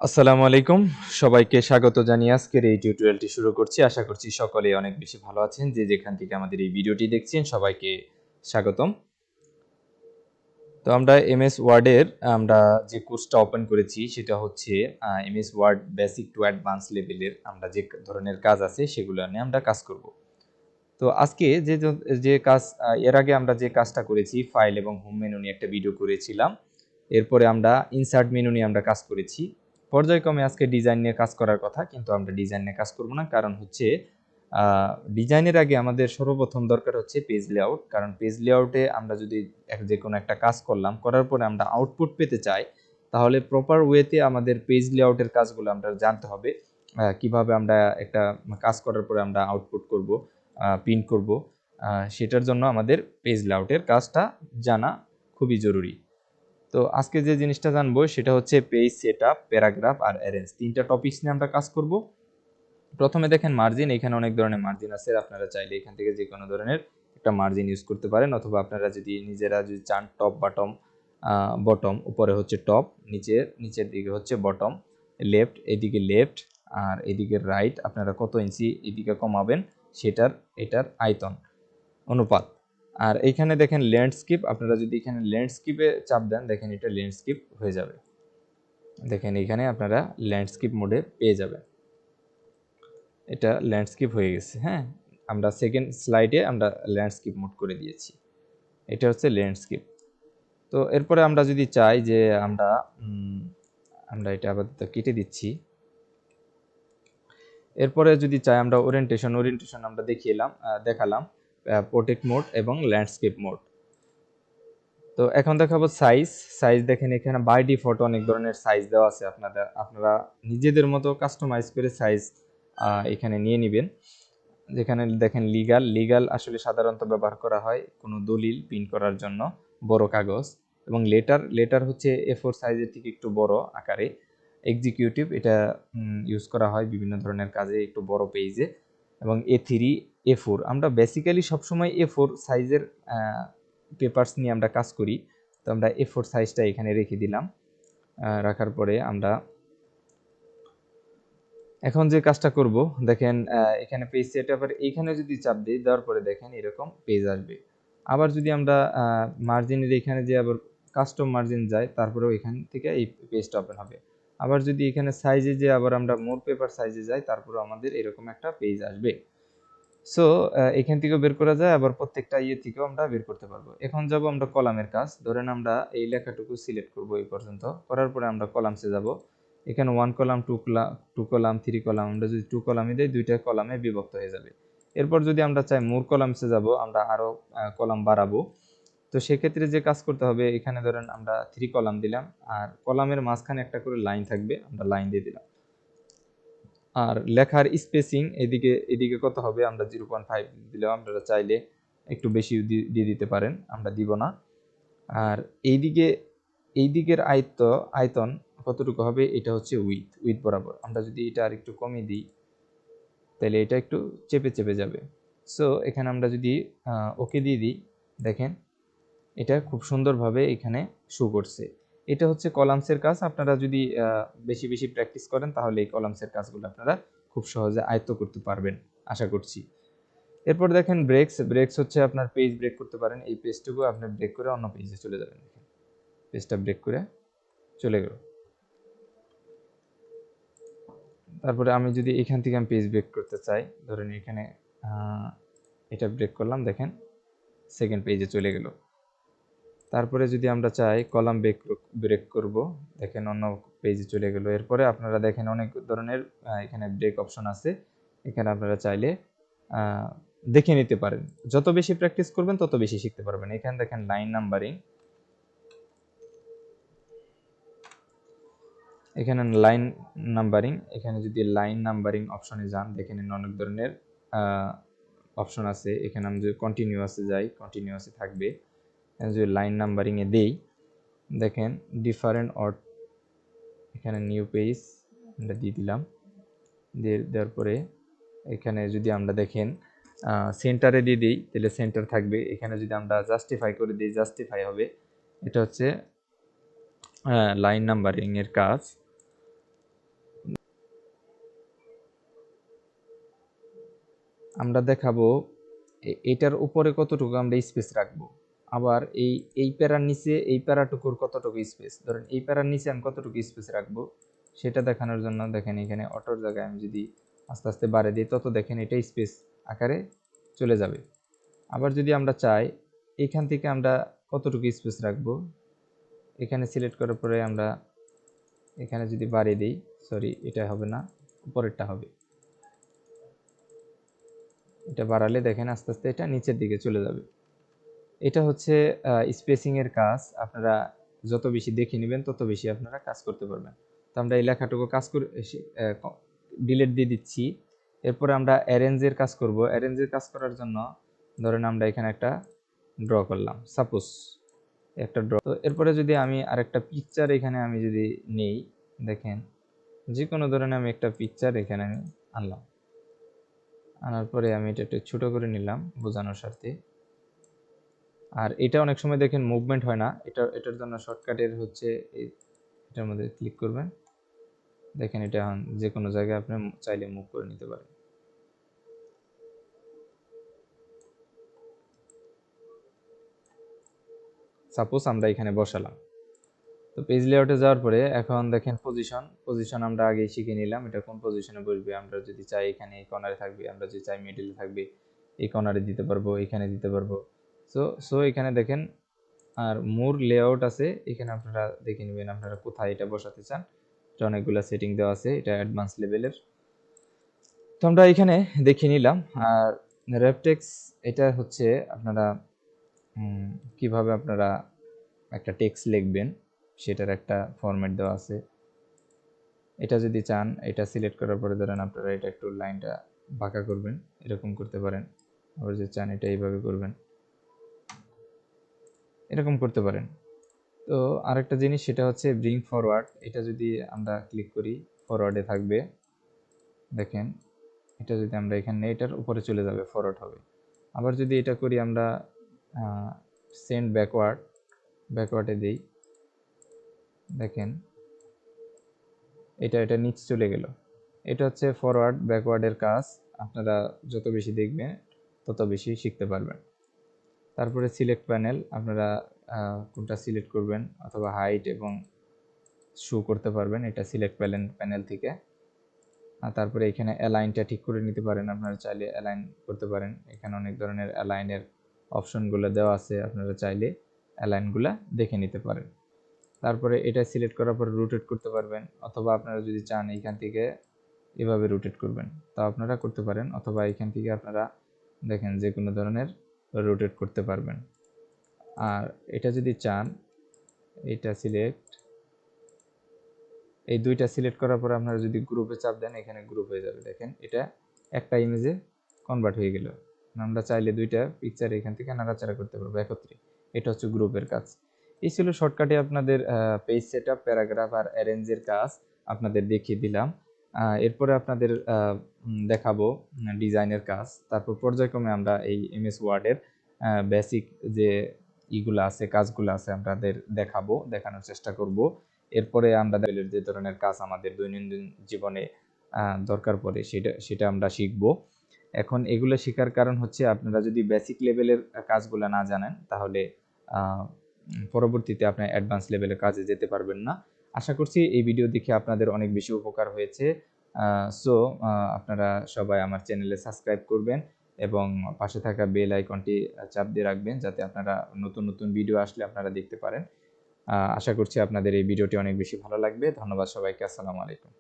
আসসালামু আলাইকুম, সবাইকে স্বাগত জানিয়ে আজকের এই টিউটোরিয়ালটি শুরু করছি। আশা করছি সকলেই অনেক বেশি ভালো আছেন। যে যেখান থেকে আমাদের এই ভিডিওটি দেখছেন সবাইকে স্বাগতম। তো আমরা এমএস ওয়ার্ডের আমরা যে কোর্সটা ওপেন করেছি সেটা হচ্ছে MS Word basic to advance লেভেলের আমরা যে ধরনের কাজ আছে সেগুলো নিয়ে আমরা কাজ করব। তো আজকে যে কাজ এর আগে আমরা যে কাজটা করেছি ফাইল এবং হোম মেনু নিয়ে একটা ভিডিও করেছিলাম। এরপরে আমরা ইনসার্ট মেনু নিয়ে আমরা কাজ করেছি। পর্যায়ক্রমে আজকে ডিজাইন নিয়ে কাজ করার কথা, কিন্তু আমরা ডিজাইন নিয়ে কাজ করব না। কারণ হচ্ছে ডিজাইনের আগে আমাদের সর্বপ্রথম দরকার হচ্ছে পেজ লেআউট। কারণ পেজ লেআউটে আমরা যদি যে কোনো একটা কাজ করলাম, করার পরে আমরা আউটপুট পেতে চাই, তাহলে প্রপার ওয়েতে আমাদের পেজ লেআউটের কাজগুলো আমরা জানতে হবে। কিভাবে আমরা একটা কাজ করার পরে আমরা আউটপুট করব, প্রিন্ট করব, সেটার জন্য আমাদের পেজ লেআউটের কাজটা জানা খুবই জরুরি। তো আজকে যে জিনিসটা জানবো সেটা হচ্ছে পেজ সেটআপ, প্যারাগ্রাফ আর অ্যারেঞ্জ, তিনটা টপিকস নিয়ে আমরা কাজ করব। প্রথমে দেখেন মার্জিন। এখানে অনেক ধরনের মার্জিন আছে, আপনারা চাইলে এখান থেকে যে কোনো ধরনের একটা মার্জিন ইউজ করতে পারেন, অথবা আপনারা যদি নিজেরা যদি চান টপ বটম, বটম উপরে হচ্ছে টপ, নিচের দিকে হচ্ছে বটম, লেফট এদিকে লেফট আর এদিকে রাইট, আপনারা কত ইঞ্চি এদিকে কমাবেন এটার আয়তন অনুপাত। আর এইখানে দেখেন ল্যান্ডস্কেপ, আপনারা যদি এখানে ল্যান্ডস্কেপে চাপ দেন দেখেন এটা ল্যান্ডস্কেপ হয়ে যাবে। দেখেন এখানে আপনারা ল্যান্ডস্কেপ মোডে পেয়ে যাবেন, এটা ল্যান্ডস্কেপ হয়ে গেছে। হ্যাঁ, আমরা সেকেন্ড স্লাইডে আমরা ল্যান্ডস্কেপ মোড করে দিয়েছি, এটা হচ্ছে ল্যান্ডস্কেপ। তো এরপরে আমরা যদি চাই যে আমরা এটা আপাতত কেটে দিচ্ছি। এরপরে যদি চাই আমরা ওরিয়েন্টেশন আমরা দেখালাম প্রোটেক্ট মোড এবং ল্যান্ডস্কেপ মোড। তো এখন দেখাবো সাইজ দেখেন এখানে বাই ডিফল্ট অনেক ধরনের সাইজ দেওয়া আছে, আপনারা নিজেদের মতো কাস্টমাইজ করে সাইজ এখানে নিয়ে নেবেন। যেখানে দেখেন লিগাল আসলে সাধারণত ব্যবহার করা হয় কোনো দলিল প্রিন্ট করার জন্য, বড় কাগজ। এবং লেটার হচ্ছে A4 সাইজের থেকে একটু বড় আকারে। এক্সিকিউটিভ এটা ইউজ করা হয় বিভিন্ন ধরনের কাজে একটু বড় পেজে। এবং A3 A4 আমরা বেসিক্যালি সবসময় A4 সাইজের পেপারস নিয়ে আমরা কাজ করি। তো আমরা A4 সাইজটা এখানে রেখে দিলাম। রাখার পরে আমরা এখন যে কাজটা করব দেখেন এখানে পেজ সেটআপের এইখানে যদি চাপ দিই, দেওয়ার পরে দেখেন এরকম পেজ আসবে। আবার যদি আমরা মার্জিনের এখানে যে আবার কাস্টম মার্জিন যায়, তারপরেও এখান থেকে এই পেজটা ওপেন হবে। আবার যদি এখানে সাইজে যে আবার আমরা মোর পেপার সাইজে যাই, তারপরে আমাদের এরকম একটা পেজ আসবে। সো এখান থেকেও বের করা যায়, আবার প্রত্যেকটা থেকেও আমরা বের করতে পারবো। এখন যাব আমরা কলামের কাজ। ধরেন আমরা এই লেখাটুকু সিলেক্ট করব এই পর্যন্ত, করার পরে আমরা কলামসে যাব। এখানে 1 কলাম 2 কলাম 3 কলাম, আমরা যদি 2 কলামে দেই দুইটা কলামে বিভক্ত হয়ে যাবে। এরপর যদি আমরা চাই মোর কলামসে যাব, আমরা আরো কলাম বাড়াবো। তো সেক্ষেত্রে যে কাজ করতে হবে, এখানে ধরেন আমরা 3 কলাম দিলাম, আর কলামের মাঝখানে একটা করে লাইন থাকবে, আমরা লাইন দিয়ে দিলাম। আর লেখার স্পেসিং এদিকে কত হবে, আমরা 0.5 দিলেও আপনারা চাইলে একটু বেশি দিয়ে দিতে পারেন, আমরা দিব না। আর এইদিকের আয়তন কতটুকু হবে, এটা হচ্ছে উইথ বরাবর। আমরা যদি এটা আর একটু কমিয়ে দিই, তাহলে এটা একটু চেপে যাবে। সো এখানে আমরা যদি ওকে দিয়ে দিই, দেখেন এটা খুব সুন্দরভাবে এখানে শো করছে। এটা হচ্ছে কলামসের কাজ। আপনারা যদি বেশি প্র্যাকটিস করেন, তাহলে এই কলামসের কাজগুলো আপনারা খুব সহজে আয়ত্ত করতে পারবেন আশা করছি। এরপর দেখেন ব্রেকস হচ্ছে আপনার পেজ ব্রেক করতে পারেন। এই পেজটুকু আপনি ব্রেক করে অন্য পেজে চলে যাবেন। দেখেন পেজটা ব্রেক করে চলে গেল। তারপরে আমি যদি এখান থেকে আমি পেজ ব্রেক করতে চাই, ধরেন এখানে এটা ব্রেক করলাম, দেখেন সেকেন্ড পেজে চলে গেল। তারপরে যদি আমরা চাই কলাম ব্রেক করব, দেখেন অন্য পেজে চলে গেল। এরপরে আপনারা দেখেন অনেক ধরনের এখানে ব্রেক অপশন আছে, এখানে আপনারা চাইলে দেখে নিতে পারেন। যত বেশি প্র্যাকটিস করবেন তত বেশি শিখতে পারবেন। এখানে দেখেন লাইন নাম্বারিং, এখানে যদি লাইন নাম্বারিং অপশনে যান, দেখেন অনেক ধরনের অপশন আছে। এখানে আমি যদি কন্টিনিউয়াসে যাই, কন্টিনিউয়াসে থাকবে। যদি লাইন নাম্বারিংয়ে দেই, দেখেন ডিফারেন্ট অর, এখানে নিউ পেজ আমরা দিয়ে দিলাম। দেওয়ার পরে এখানে যদি আমরা দেখেন সেন্টারে দিয়ে দিই, তাহলে সেন্টার থাকবে। এখানে যদি আমরা জাস্টিফাই করে দিই, জাস্টিফাই হবে। এটা হচ্ছে লাইন নাম্বারিং এর কাজ। আমরা দেখাবো এটার উপরে কতটুকু আমরা স্পেস রাখবো, আবার এই প্যারার নিচে এই প্যারাটুকুর কতটুকু স্পেস, ধরেন এই প্যারার নিচে আমি কতটুকু স্পেস রাখবো সেটা দেখানোর জন্য দেখেন এখানে অটোর জায়গায় আমি যদি আস্তে আস্তে বাড়িয়ে দিই তত দেখেন এটা স্পেস আকারে চলে যাবে। আবার যদি আমরা চাই এখান থেকে আমরা কতটুকু স্পেস রাখবো, এখানে সিলেক্ট করার পরে আমরা এখানে যদি বাড়িয়ে দিই, সরি এটা হবে না, উপরেরটা হবে, এটা বাড়ালে দেখেন আস্তে আস্তে এটা নিচের দিকে চলে যাবে। এটা হচ্ছে স্পেসিং এর কাজ, আপনারা যত বেশি দেখে নেবেন তত বেশি আপনারা কাজ করতে পারবেন। তো আমরা এই লেখাটুকু কাজ করে ডিলিট দিয়ে দিচ্ছি। এরপরে আমরা অ্যারেঞ্জের কাজ করব। অ্যারেঞ্জের কাজ করার জন্য ধরেন আমরা এখানে একটা ড্র করলাম, সাপোজ একটা ড্র। তো এরপরে যদি আমি আরেকটা পিকচার এখানে আমি যদি নেই, দেখেন যে কোনো ধরনের আমি একটা পিকচার এখানে আমি আনলাম, আনার পরে আমি এটা একটু ছোট করে নিলাম বোঝানোর স্বার্থে। আর এটা অনেক সময় দেখেন মুভমেন্ট হয় না, এটার জন্য শর্টকাটের হচ্ছে এটার মধ্যে ক্লিক করবেন, দেখেন এটা এখন যে কোনো জায়গায় আপনি চাইলে মুভ করে নিতে পারেন। সাপোজ আমরা এখানে বসালাম। তো পেজ লেআউটে যাওয়ার পরে এখন দেখেন পজিশন আমরা আগেই শিখে নিলাম, এটা কোন পজিশনে বসবে। আমরা যদি চাই এখানে এই কর্নারে থাকবে, আমরা যদি চাই মিডলে থাকবে, এই কর্নারে দিতে পারবো, এখানে দিতে পারবো। সো এখানে দেখেন আর মোর লেআউট আছে, এখানে আপনারা দেখে নেবেন আপনারা কোথায় এটা বসাতে চান। এটা অনেকগুলো সেটিং দেওয়া আছে, এটা অ্যাডভান্স লেভেলের। তো আমরা এখানে দেখে নিলাম। আর রেপটেক্স এটা হচ্ছে আপনারা কিভাবে আপনারা একটা টেক্সট লিখবেন সেটার একটা ফরম্যাট দেওয়া আছে। এটা যদি চান এটা সিলেক্ট করার পরে ধরেন আপনারা এটা একটু লাইনটা বাঁকা করবেন, এরকম করতে পারেন। আবার যদি চান এটা এইভাবে করবেন, এরকম করতে পারেন। তো আরেকটা জিনিস সেটা হচ্ছে ব্রিং ফরওয়ার্ড, এটা যদি আমরা ক্লিক করি ফরওয়ার্ডে থাকবে, দেখেন এটা যদি আমরা এখানে এটার উপরে চলে যাবে, ফরওয়ার্ড হবে। আবার যদি এটা করি আমরা সেন্ড ব্যাকওয়ার্ডে দিই, দেখেন এটা নিচে চলে গেল। এটা হচ্ছে ফরওয়ার্ড ব্যাকওয়ার্ডের কাজ, আপনারা যত বেশি দেখবেন তত বেশি শিখতে পারবেন। তারপরে সিলেক্ট প্যানেল, আপনারা কোনটা সিলেক্ট করবেন অথবা হাইট এবং শো করতে পারবেন এটা সিলেক্ট প্যানেল থেকে। আর তারপরে এখানে অ্যালাইনটা ঠিক করে নিতে পারেন, আপনারা চাইলে অ্যালাইন করতে পারেন। এখানে অনেক ধরনের অ্যালাইনের অপশনগুলো দেওয়া আছে, আপনারা চাইলে অ্যালাইনগুলো দেখে নিতে পারেন। তারপরে এটা সিলেক্ট করার পর রোটেট করতে পারবেন, অথবা আপনারা যদি চান এইখান থেকে এভাবে রোটেট করবেন তা আপনারা করতে পারেন, অথবা এইখান থেকে আপনারা দেখেন যে কোনো ধরনের রোটেট করতে পারবেন। আর এটা যদি চান এটা এই দুইটা সিলেক্ট করার পর আপনারা যদি গ্রুপে চাপ দেন এখানে গ্রুপ হয়ে যাবে, দেখেন এটা একটা ইমেজে কনভার্ট হয়ে গেল। আমরা চাইলে দুইটা পিকচার এখান থেকে নাড়াচাড়া করতে পারবো একত্রে, এটা হচ্ছে গ্রুপের কাজ। এই ছিল শর্টকাটে আপনাদের পেজ সেটআপ, প্যারাগ্রাফ আর অ্যারেঞ্জের কাজ আপনাদের দেখিয়ে দিলাম। এরপরে আপনাদের দেখাবো ডিজাইনের কাজ। তারপর পর্যায়ক্রমে আমরা এই এমএস ওয়ার্ডের বেসিক যে ইগুলো আছে, কাজগুলো আছে আপনাদের দেখানোর চেষ্টা করব। এরপরে আমরা যে ধরনের কাজ আমাদের দৈনন্দিন জীবনে দরকার পড়ে সেটা আমরা শিখব। এখন এগুলো শেখার কারণ হচ্ছে আপনারা যদি বেসিক লেভেলের কাজগুলো না জানেন তাহলে পরবর্তীতে আপনি অ্যাডভান্স লেভেলের কাজে যেতে পারবেন না। আশা করছি এই ভিডিও দেখে আপনাদের অনেক বেশি উপকার হয়েছে। সো আপনারা সবাই আমার চ্যানেলে সাবস্ক্রাইব করবেন এবং পাশে থাকা বেল আইকনটি চাপ দিয়ে রাখবেন যাতে আপনারা নতুন নতুন ভিডিও আসলে আপনারা দেখতে পারেন। আশা করছি আপনাদের এই ভিডিওটি অনেক বেশি ভালো লাগবে। ধন্যবাদ সবাইকে। আসসালামু আলাইকুম।